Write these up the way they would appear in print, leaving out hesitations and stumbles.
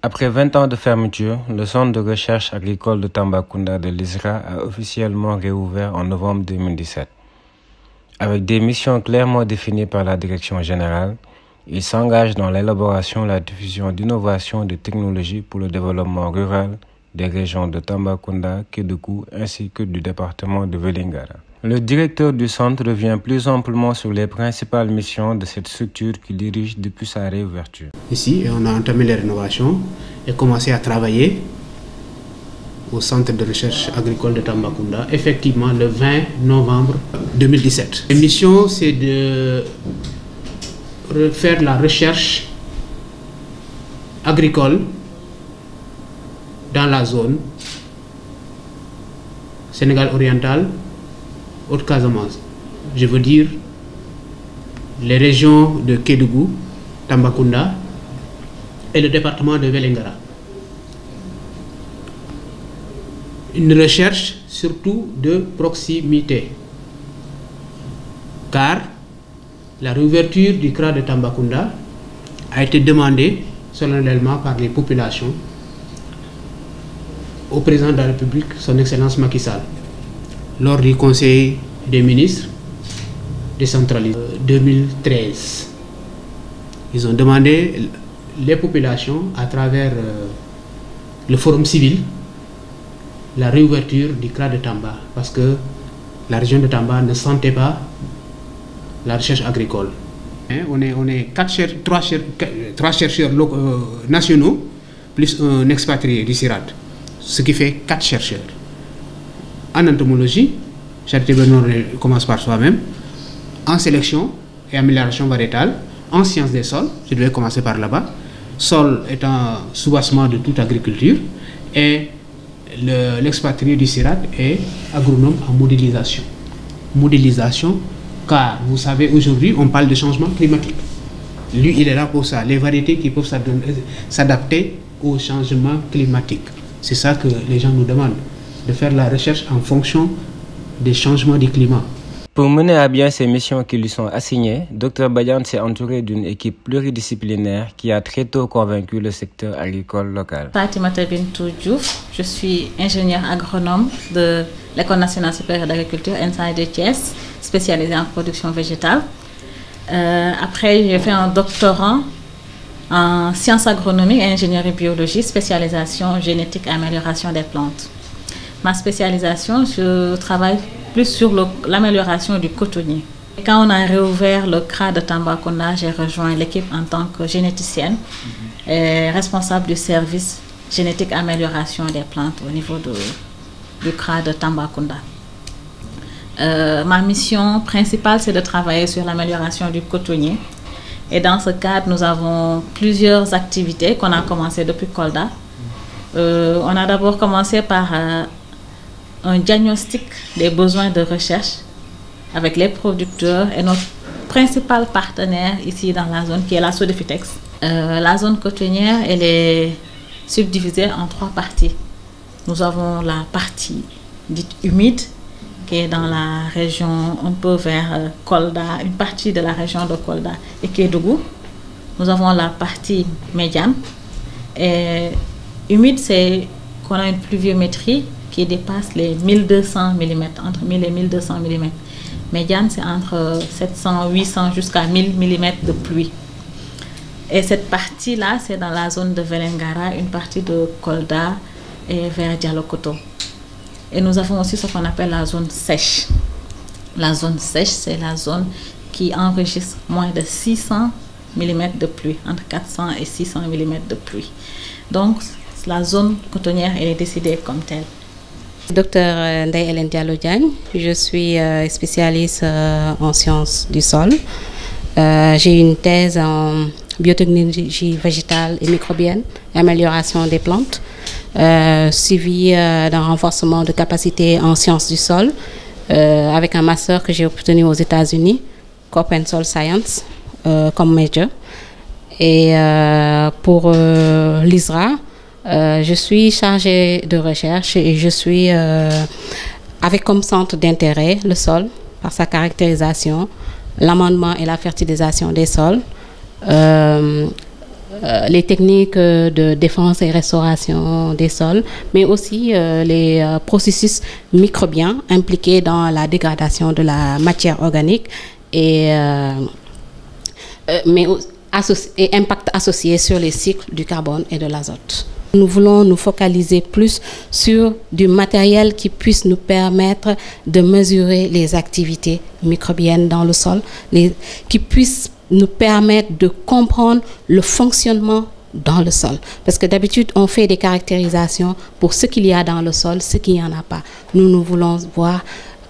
Après 20 ans de fermeture, le centre de recherche agricole de Tambacounda de l'ISRA a officiellement réouvert en novembre 2017. Avec des missions clairement définies par la direction générale, il s'engage dans l'élaboration et la diffusion d'innovations et de technologies pour le développement rural des régions de Tambacounda, Kédougou ainsi que du département de Vélingara. Le directeur du centre revient plus amplement sur les principales missions de cette structure qu'il dirige depuis sa réouverture. Ici, on a entamé les rénovations et commencé à travailler au centre de recherche agricole de Tambacounda, effectivement le 20 novembre 2017. La mission, c'est de faire la recherche agricole dans la zone Sénégal oriental, Haute-Casamance. Je veux dire les régions de Kédougou, Tambacounda et le département de Vélingara. Une recherche surtout de proximité, car la réouverture du CRA de Tambacounda a été demandée solennellement par les populations au président de la République, son Excellence Macky Sall, lors du Conseil des ministres décentralisé 2013. Ils ont demandé les populations à travers le forum civil la réouverture du CRA de Tamba parce que la région de Tamba ne sentait pas la recherche agricole. On est trois chercheurs nationaux plus un expatrié du CIRAD, ce qui fait 4 chercheurs. En entomologie, Charité Bernard commence par soi-même, en sélection et amélioration variétale, en sciences des sols, je devais commencer par là-bas, sol étant soubassement de toute agriculture, et l'expatrié du CIRAD est agronome en modélisation. Modélisation, car vous savez, aujourd'hui, on parle de changement climatique. Lui, il est là pour ça, les variétés qui peuvent s'adapter au changement climatique. C'est ça que les gens nous demandent, de faire la recherche en fonction des changements du climat. Pour mener à bien ces missions qui lui sont assignées, Dr Badiane s'est entouré d'une équipe pluridisciplinaire qui a très tôt convaincu le secteur agricole local. Fatimata Bintou Diouf, je suis ingénieure agronome de l'École nationale supérieure d'agriculture ENSA de Thiès, spécialisée en production végétale. Après, j'ai fait un doctorat en sciences agronomiques et ingénierie biologie, spécialisation génétique et amélioration des plantes. Ma spécialisation, je travaille plus sur l'amélioration du cotonnier. Et quand on a réouvert le CRA de Tambacounda, j'ai rejoint l'équipe en tant que généticienne et responsable du service génétique amélioration des plantes au niveau du CRA de Tambacounda. Ma mission principale, c'est de travailler sur l'amélioration du cotonnier. Et dans ce cadre, nous avons plusieurs activités qu'on a commencé depuis Kolda. On a d'abord commencé par un diagnostic des besoins de recherche avec les producteurs et notre principal partenaire ici dans la zone qui est la Sodefitex. La zone cotonnière, elle est subdivisée en 3 parties. Nous avons la partie dite humide qui est dans la région un peu vers Kolda, une partie de la région de Kolda et Kédougou. Nous avons la partie médiane. Et humide, c'est qu'on a une pluviométrie qui dépasse les 1200 mm, entre 1000 et 1200 mm. Médiane, c'est entre 700, 800 jusqu'à 1000 mm de pluie. Et cette partie-là, c'est dans la zone de Vélingara, une partie de Kolda et vers Dialokoto. Et nous avons aussi ce qu'on appelle la zone sèche. La zone sèche, c'est la zone qui enregistre moins de 600 mm de pluie, entre 400 et 600 mm de pluie. Donc, la zone cotonnière, elle est décidée comme telle. Docteur Ndeye Hélène Diallo Diagne, je suis spécialiste en sciences du sol. J'ai une thèse en biotechnologie végétale et microbienne, amélioration des plantes, suivi d'un renforcement de capacités en sciences du sol, avec un master que j'ai obtenu aux États-Unis, Crop and Soil Science, comme major. Et pour l'ISRA, je suis chargée de recherche et je suis avec comme centre d'intérêt le sol par sa caractérisation, l'amendement et la fertilisation des sols, les techniques de défense et restauration des sols, mais aussi les processus microbiens impliqués dans la dégradation de la matière organique et impact associé sur les cycles du carbone et de l'azote. Nous voulons nous focaliser plus sur du matériel qui puisse nous permettre de mesurer les activités microbiennes dans le sol, qui puisse nous permettre de comprendre le fonctionnement dans le sol. Parce que d'habitude, on fait des caractérisations pour ce qu'il y a dans le sol, ce qu'il n'y en a pas. Nous voulons voir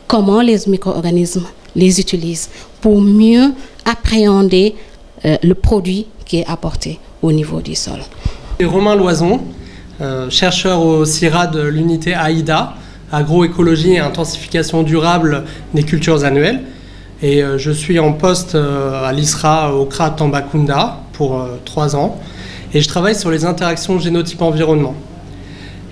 comment les micro-organismes les utilisent pour mieux appréhender le produit qui est apporté au niveau du sol. Romain Loison, chercheur au CIRA de l'unité AIDA, agroécologie et intensification durable des cultures annuelles. Et je suis en poste à l'ISRA au CRA Tambacounda pour 3 ans. Et je travaille sur les interactions génotype-environnement.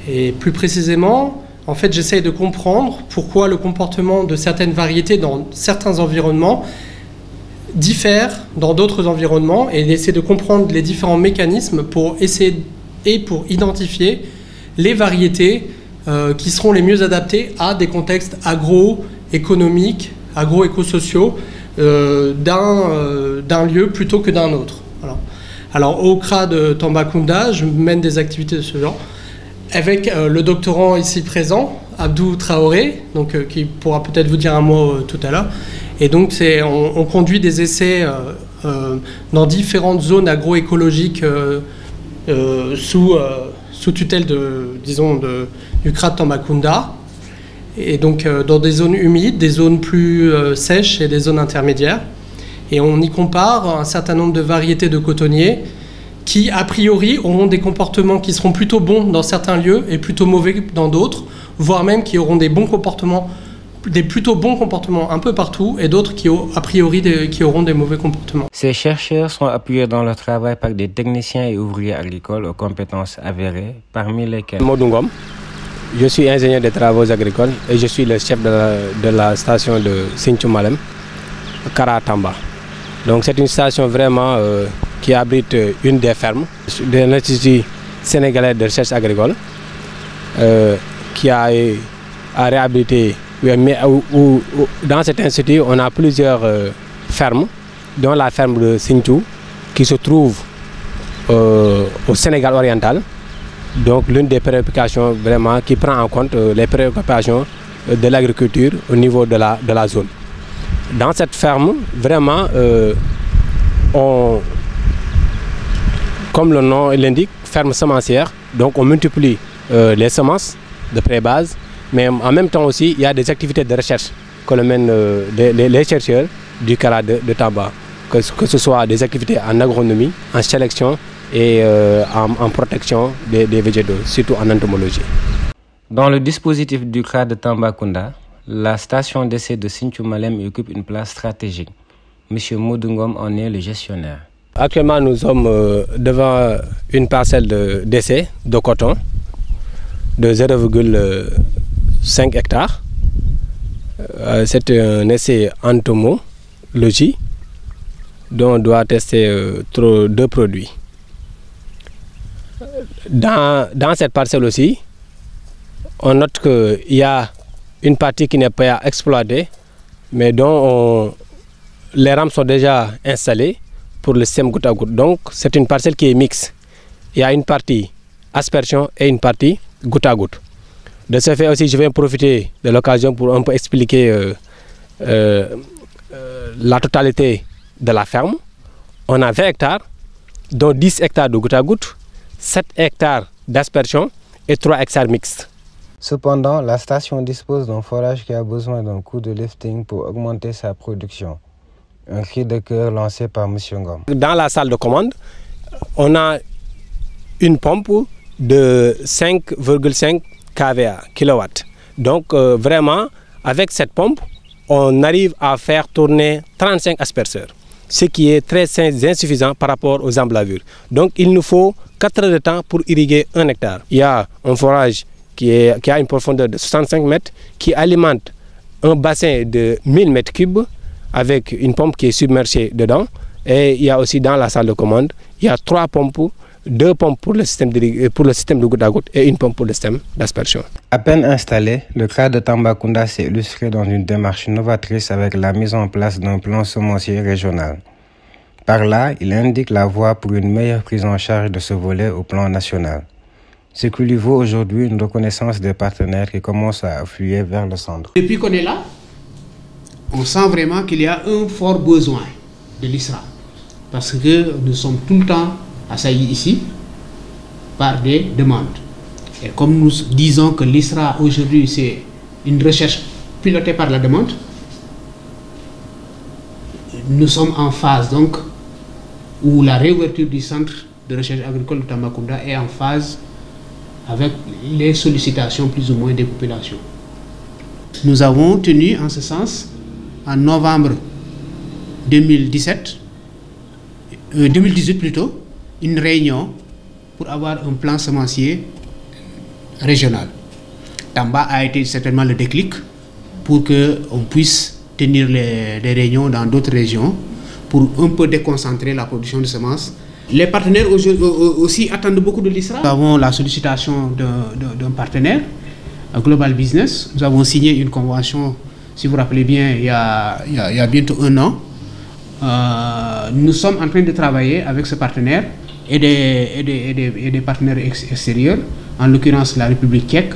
Et plus précisément, en fait, j'essaye de comprendre pourquoi le comportement de certaines variétés dans certains environnements diffère dans d'autres environnements et d'essayer de comprendre les différents mécanismes pour essayer et pour identifier les variétés qui seront les mieux adaptées à des contextes agroéconomiques, agro-écosociaux d'un lieu plutôt que d'un autre. Voilà. Alors au CRA de Tambacounda, je mène des activités de ce genre avec le doctorant ici présent, Abdou Traoré, donc, qui pourra peut-être vous dire un mot tout à l'heure. Et donc on conduit des essais dans différentes zones agroécologiques sous tutelle du CRA de Tambacounda. Et donc dans des zones humides, des zones plus sèches et des zones intermédiaires. Et on y compare un certain nombre de variétés de cotonniers qui, a priori, auront des comportements qui seront plutôt bons dans certains lieux et plutôt mauvais dans d'autres, voire même qui auront des plutôt bons comportements un peu partout et d'autres qui, a priori, qui auront des mauvais comportements. Ces chercheurs sont appuyés dans leur travail par des techniciens et ouvriers agricoles aux compétences avérées, parmi lesquels... Modungom. Je suis ingénieur des travaux agricoles et je suis le chef de la station de Sinthiou Malem, Kara Tamba. Donc c'est une station vraiment qui abrite une des fermes de l'Institut sénégalais de recherche agricole qui a réhabilité. Dans cet institut, on a plusieurs fermes, dont la ferme de Sinthiou qui se trouve au Sénégal oriental. Donc l'une des préoccupations vraiment qui prend en compte les préoccupations de l'agriculture au niveau de la zone. Dans cette ferme, vraiment, comme le nom l'indique, ferme semencière, donc on multiplie les semences de pré-base, mais en même temps aussi, il y a des activités de recherche que mènent les chercheurs du CRA de Tamba, que ce soit des activités en agronomie, en sélection et en protection des végétaux, surtout en entomologie. Dans le dispositif du CRA de Tambacounda, la station d'essai de Sinthiou Malem occupe une place stratégique. M. Modungom en est le gestionnaire. Actuellement, nous sommes devant une parcelle d'essai de coton de 0,5 hectares. C'est un essai entomologie dont on doit tester 2 produits. Dans cette parcelle aussi, on note qu'il y a une partie qui n'est pas exploitée, mais dont les rames sont déjà installées pour le système goutte à goutte. Donc c'est une parcelle qui est mixte. Il y a une partie aspersion et une partie goutte à goutte. De ce fait aussi, je vais profiter de l'occasion pour un peu expliquer la totalité de la ferme. On a 20 hectares, dont 10 hectares de goutte à goutte, 7 hectares d'aspersion et 3 hectares mixtes. Cependant, la station dispose d'un forage qui a besoin d'un coup de lifting pour augmenter sa production. Un cri de cœur lancé par M. Ngom. Dans la salle de commande, on a une pompe de 5,5 kW. Donc vraiment, avec cette pompe, on arrive à faire tourner 35 asperceurs, ce qui est très insuffisant par rapport aux emblavures. Donc il nous faut 4 heures de temps pour irriguer 1 hectare. Il y a un forage qui a une profondeur de 65 mètres, qui alimente un bassin de 1000 mètres cubes avec une pompe qui est submergée dedans. Et il y a aussi dans la salle de commande, il y a 3 pompes, 2 pompes pour le système de goutte à goutte et une pompe pour le système d'aspersion. À peine installé, le CRA de Tambacounda s'est illustré dans une démarche novatrice avec la mise en place d'un plan semencier régional. Par là, il indique la voie pour une meilleure prise en charge de ce volet au plan national. Ce qui lui vaut aujourd'hui une reconnaissance des partenaires qui commencent à affluer vers le centre. Depuis qu'on est là, on sent vraiment qu'il y a un fort besoin de l'ISRA. Parce que nous sommes tout le temps assaillis ici par des demandes. Et comme nous disons que l'ISRA aujourd'hui c'est une recherche pilotée par la demande, nous sommes en phase donc où la réouverture du centre de recherche agricole de Tambacounda est en phase avec les sollicitations plus ou moins des populations. Nous avons tenu en ce sens en novembre 2018 plutôt, une réunion pour avoir un plan semencier régional. Tamba a été certainement le déclic pour qu'on puisse tenir des réunions dans d'autres régions pour un peu déconcentrer la production de semences. Les partenaires aussi attendent beaucoup de l'ISRA. Nous avons la sollicitation d'un partenaire, Global Business. Nous avons signé une convention, si vous vous rappelez bien, il y a bientôt 1 an. Nous sommes en train de travailler avec ce partenaire et des partenaires extérieurs, en l'occurrence la République tchèque,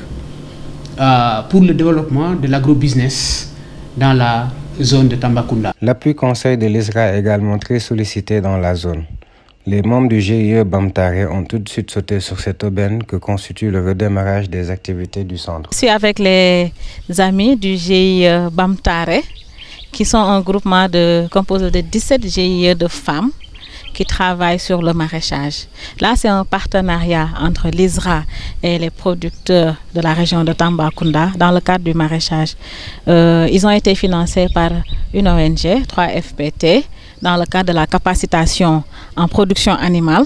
pour le développement de l'agrobusiness dans la zone de Tambacounda. L'appui conseil de l'ISRA est également très sollicité dans la zone. Les membres du GIE Bamtare ont tout de suite sauté sur cette aubaine que constitue le redémarrage des activités du centre. Je suis avec les amis du GIE Bamtare, qui sont un groupement composé de 17 GIE de femmes qui travaillent sur le maraîchage. Là, c'est un partenariat entre l'ISRA et les producteurs de la région de Tambacounda dans le cadre du maraîchage. Ils ont été financés par une ONG, 3FPT, dans le cadre de la capacitation en production animale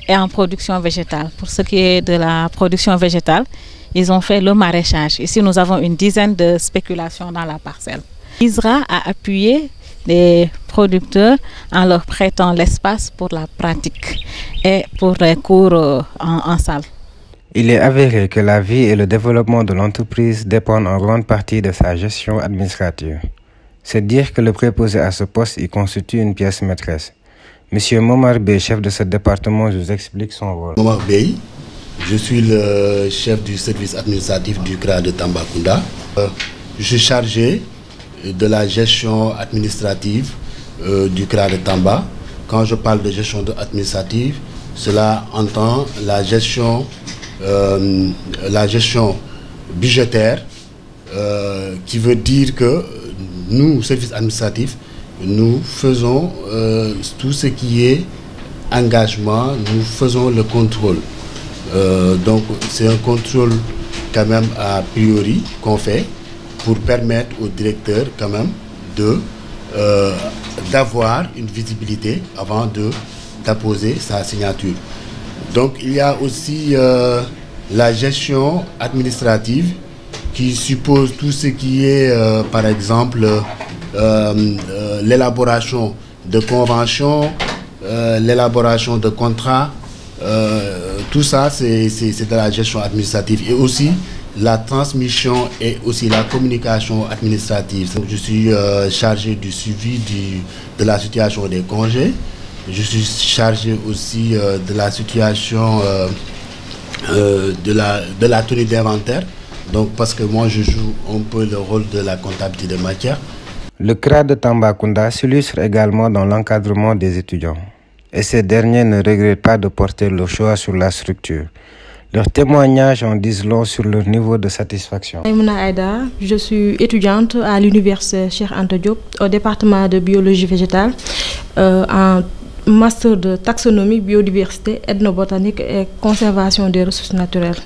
et en production végétale. Pour ce qui est de la production végétale, ils ont fait le maraîchage. Ici, nous avons une dizaine de spéculations dans la parcelle. l'ISRA a appuyé les producteurs en leur prêtant l'espace pour la pratique et pour les cours en salle. Il est avéré que la vie et le développement de l'entreprise dépendent en grande partie de sa gestion administrative. C'est dire que le préposé à ce poste y constitue une pièce maîtresse. Monsieur Momar Bey, chef de ce département, je vous explique son rôle. Momar Bey, je suis le chef du service administratif du CRA de Tambacounda. Je suis chargé de la gestion administrative du CRA de Tamba. Quand je parle de gestion administrative, cela entend la gestion budgétaire, qui veut dire que nous, service administratif, nous faisons tout ce qui est engagement, nous faisons le contrôle. Donc c'est un contrôle quand même a priori qu'on fait pour permettre au directeur quand même d'avoir une visibilité avant d'apposer sa signature. Donc il y a aussi la gestion administrative qui suppose tout ce qui est par exemple l'élaboration de conventions, l'élaboration de contrats, tout ça c'est de la gestion administrative et aussi la transmission et aussi la communication administrative. Donc, je suis chargé du suivi de la situation des congés. Je suis chargé aussi de la situation de la tenue d'inventaire. Donc parce que moi je joue un peu le rôle de la comptabilité de matière. Le CRA de Tambacounda s'illustre également dans l'encadrement des étudiants. Et ces derniers ne regrettent pas de porter le choix sur la structure. Leurs témoignages en disent long sur leur niveau de satisfaction. Je suis étudiante à l'université Cheikh Anta Diop au département de biologie végétale en master de taxonomie, biodiversité, ethnobotanique et conservation des ressources naturelles.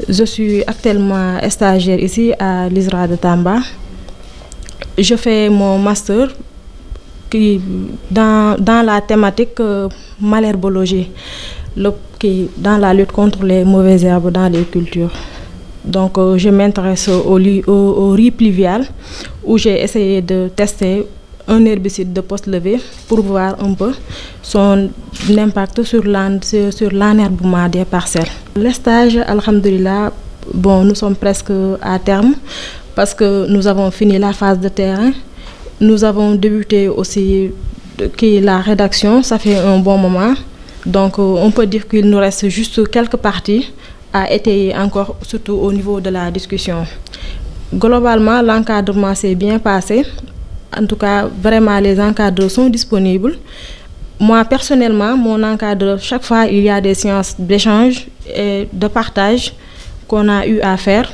Je suis actuellement stagiaire ici à l'ISRA de Tamba. Je fais mon master dans la thématique malherbologie, dans la lutte contre les mauvaises herbes dans les cultures. Donc je m'intéresse au riz pluvial où j'ai essayé de tester un herbicide de poste levé pour voir un peu son impact sur l'enherbement des parcelles. Les stages, alhamdulillah, bon, nous sommes presque à terme parce que nous avons fini la phase de terrain. Nous avons débuté aussi la rédaction, ça fait un bon moment. Donc on peut dire qu'il nous reste juste quelques parties à étayer encore, surtout au niveau de la discussion. Globalement, l'encadrement s'est bien passé. En tout cas, vraiment, les encadreurs sont disponibles. Moi, personnellement, mon encadreur, chaque fois, il y a des séances d'échange et de partage qu'on a eu à faire.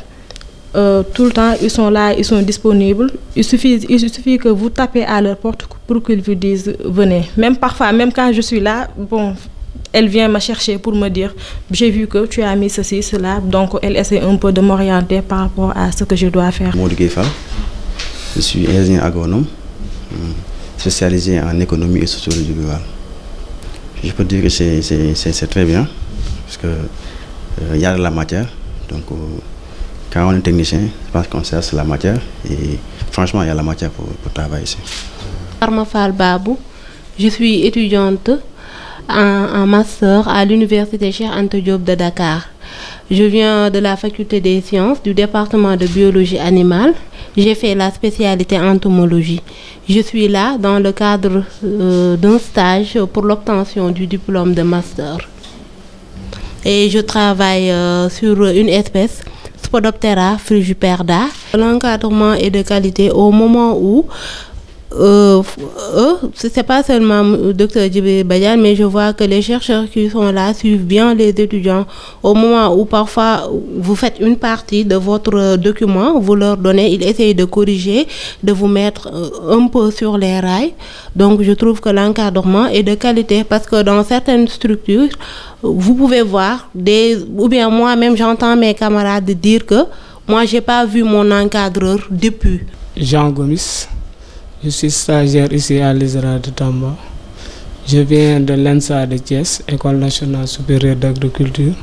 Tout le temps, ils sont là, ils sont disponibles. Il suffit que vous tapez à leur porte pour qu'ils vous disent « venez ». Même parfois, même quand je suis là, bon, elle vient me chercher pour me dire « j'ai vu que tu as mis ceci, cela ». Donc, elle essaie un peu de m'orienter par rapport à ce que je dois faire. Maud Guefa, je suis ingénieur agronome, spécialisé en économie et sociologie rurale. Je peux dire que c'est très bien, parce qu'il y a de la matière. Donc, quand on est technicien, je pense qu'on cherche la matière et franchement, il y a la matière pour travailler ici. Arma Fall Babou, je suis étudiante en master à l'université Cheikh Anta Diop de Dakar. Je viens de la faculté des sciences du département de biologie animale. J'ai fait la spécialité entomologie. Je suis là dans le cadre d'un stage pour l'obtention du diplôme de master. Et je travaille sur une espèce, Spodoptera frugiperda. L'encadrement est de qualité au moment où c'est pas seulement Dr Djibril Badiane, mais je vois que les chercheurs qui sont là suivent bien les étudiants au moment où parfois vous faites une partie de votre document, vous leur donnez, ils essayent de corriger, de vous mettre un peu sur les rails. Donc je trouve que l'encadrement est de qualité parce que dans certaines structures, vous pouvez voir ou bien moi-même j'entends mes camarades dire que moi j'ai pas vu mon encadreur depuis. Jean Gomis. Je suis stagiaire ici à l'ISRA de Tamba. Je viens de l'ENSA de Thiès, École nationale supérieure d'agriculture.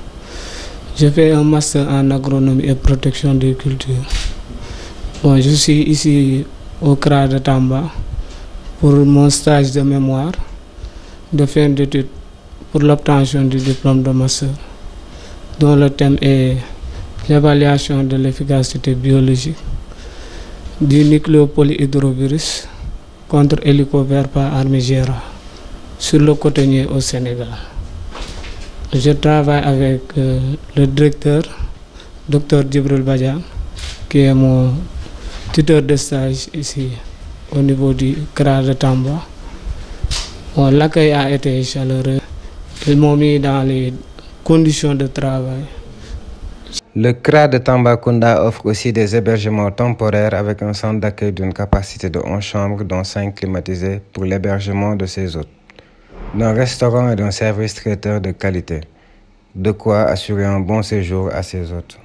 Je fais un master en agronomie et protection des cultures. Bon, je suis ici au CRA de Tamba pour mon stage de mémoire de fin d'études pour l'obtention du diplôme de master, dont le thème est l'évaluation de l'efficacité biologique du nucléopolyhydrovirus contre Helicobacter armigera sur le cotonnier au Sénégal. Je travaille avec le directeur, Dr Djibril Badiane, qui est mon tuteur de stage ici au niveau du CRA de Tamba. Bon, l'accueil a été chaleureux. Ils m'ont mis dans les conditions de travail. Le CRA de Tambacounda offre aussi des hébergements temporaires avec un centre d'accueil d'une capacité de 11 chambres, dont 5 climatisées pour l'hébergement de ses hôtes, d'un restaurant et d'un service traiteur de qualité. De quoi assurer un bon séjour à ses hôtes.